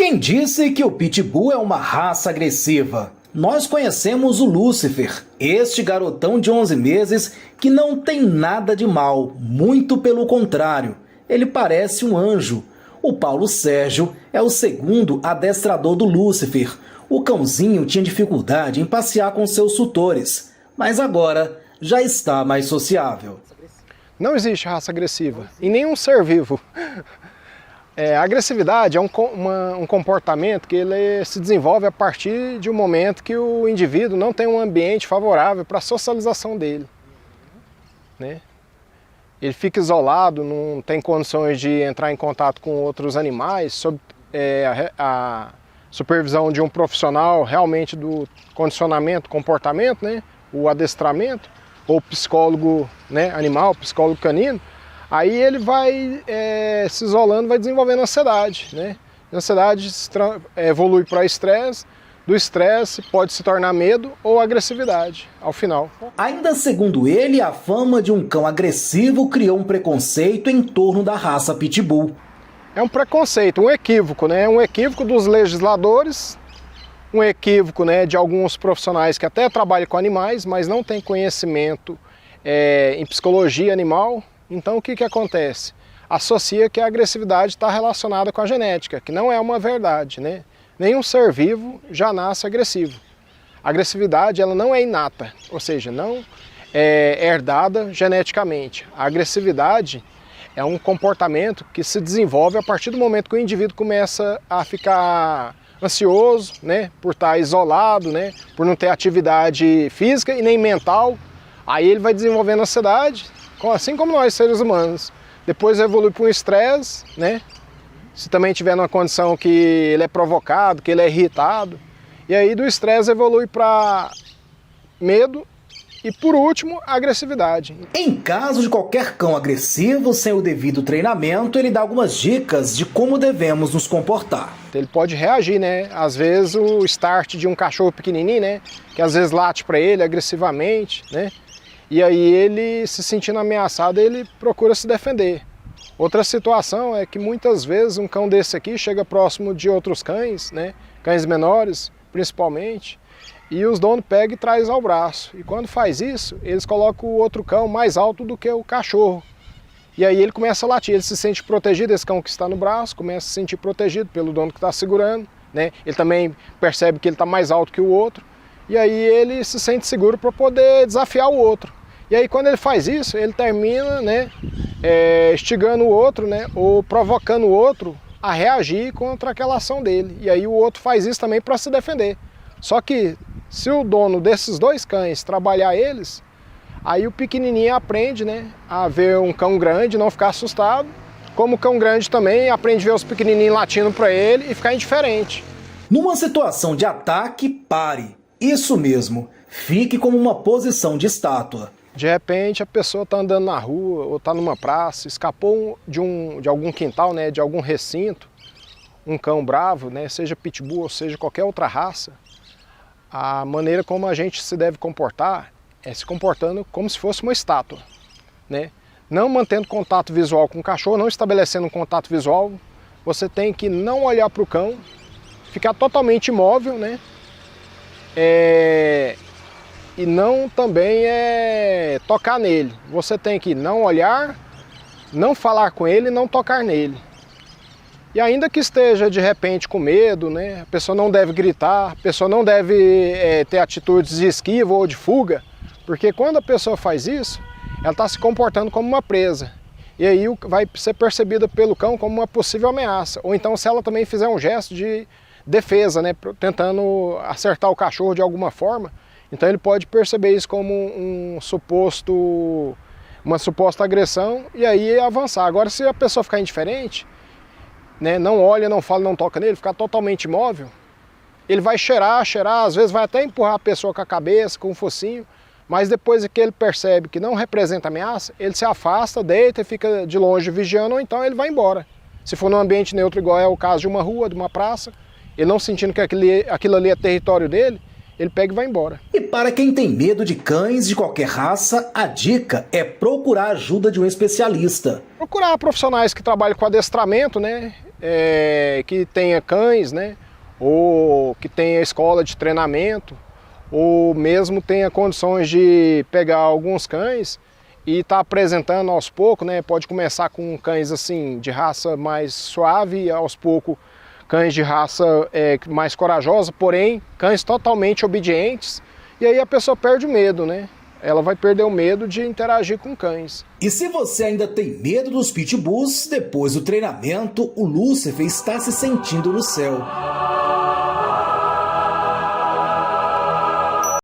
Quem disse que o Pitbull é uma raça agressiva? Nós conhecemos o Lúcifer, este garotão de 11 meses que não tem nada de mal, muito pelo contrário, ele parece um anjo. O Paulo Sérgio é o segundo adestrador do Lúcifer. O cãozinho tinha dificuldade em passear com seus tutores, mas agora já está mais sociável. Não existe raça agressiva em nenhum ser vivo. A agressividade é um comportamento que ele se desenvolve a partir de um momento que o indivíduo não tem um ambiente favorável para a socialização dele, né? Ele fica isolado, não tem condições de entrar em contato com outros animais, sob a supervisão de um profissional realmente do condicionamento, comportamento, né? O adestramento, ou psicólogo, né, animal, psicólogo canino. Aí ele vai se isolando, vai desenvolvendo ansiedade, né? A ansiedade evolui para estresse, do estresse pode se tornar medo ou agressividade, ao final. Ainda segundo ele, a fama de um cão agressivo criou um preconceito em torno da raça Pitbull. É um preconceito, um equívoco, né? Um equívoco dos legisladores, um equívoco, né, de alguns profissionais que até trabalham com animais, mas não têm conhecimento em psicologia animal. Então o que acontece? Associa que a agressividade está relacionada com a genética, que não é uma verdade, né? Nenhum ser vivo já nasce agressivo. A agressividade ela não é inata, ou seja, não é herdada geneticamente. A agressividade é um comportamento que se desenvolve a partir do momento que o indivíduo começa a ficar ansioso, né? Por estar isolado, né? Por não ter atividade física e nem mental. Aí ele vai desenvolvendo ansiedade, assim como nós, seres humanos. Depois evolui para um estresse, né? Se também tiver numa condição que ele é provocado, que ele é irritado. E aí do estresse evolui para medo e, por último, agressividade. Em caso de qualquer cão agressivo, sem o devido treinamento, ele dá algumas dicas de como devemos nos comportar. Ele pode reagir, né? Às vezes o start de um cachorro pequenininho, né? Que às vezes late para ele agressivamente, né? E aí ele, se sentindo ameaçado, ele procura se defender. Outra situação é que muitas vezes um cão desse aqui chega próximo de outros cães, né? Cães menores, principalmente, e os donos pegam e trazem ao braço. E quando faz isso, eles colocam o outro cão mais alto do que o cachorro. E aí ele começa a latir, ele se sente protegido, esse cão que está no braço, começa a se sentir protegido pelo dono que está segurando, né? Ele também percebe que ele está mais alto que o outro, e aí ele se sente seguro para poder desafiar o outro. E aí quando ele faz isso, ele termina, né, instigando o outro, né, ou provocando o outro a reagir contra aquela ação dele. E aí o outro faz isso também para se defender. Só que se o dono desses dois cães trabalhar eles, aí o pequenininho aprende, né, a ver um cão grande, não ficar assustado, como o cão grande também aprende a ver os pequenininhos latindo para ele e ficar indiferente. Numa situação de ataque, pare. Isso mesmo, fique como uma posição de estátua. De repente a pessoa está andando na rua ou está numa praça, escapou de algum quintal, né, de algum recinto, um cão bravo, né, seja pitbull ou seja qualquer outra raça, a maneira como a gente se deve comportar é se comportando como se fosse uma estátua, né? Não mantendo contato visual com o cachorro, não estabelecendo um contato visual, você tem que não olhar para o cão, ficar totalmente imóvel, né? E não também tocar nele. Você tem que não olhar, não falar com ele, não tocar nele. E ainda que esteja de repente com medo, né, a pessoa não deve gritar, a pessoa não deve ter atitudes de esquiva ou de fuga, porque quando a pessoa faz isso, ela está se comportando como uma presa. E aí vai ser percebida pelo cão como uma possível ameaça. Ou então se ela também fizer um gesto de defesa, né, tentando acertar o cachorro de alguma forma, então ele pode perceber isso como uma suposta agressão e aí avançar. Agora se a pessoa ficar indiferente, né, não olha, não fala, não toca nele, ficar totalmente imóvel, ele vai cheirar, às vezes vai até empurrar a pessoa com a cabeça, com o focinho, mas depois que ele percebe que não representa ameaça, ele se afasta, deita e fica de longe vigiando, ou então ele vai embora. Se for num ambiente neutro, igual é o caso de uma rua, de uma praça, ele não sentindo que aquilo ali é território dele, ele pega e vai embora. E para quem tem medo de cães de qualquer raça, a dica é procurar a ajuda de um especialista. Procurar profissionais que trabalhem com adestramento, né? Que tenha cães, né? Ou que tenha escola de treinamento, ou mesmo tenha condições de pegar alguns cães e tá apresentando aos poucos, né? Pode começar com cães assim de raça mais suave e aos poucos cães de raça mais corajosa, porém cães totalmente obedientes, e aí a pessoa perde o medo, né? Ela vai perder o medo de interagir com cães. E se você ainda tem medo dos pitbulls, depois do treinamento, o Lúcifer está se sentindo no céu.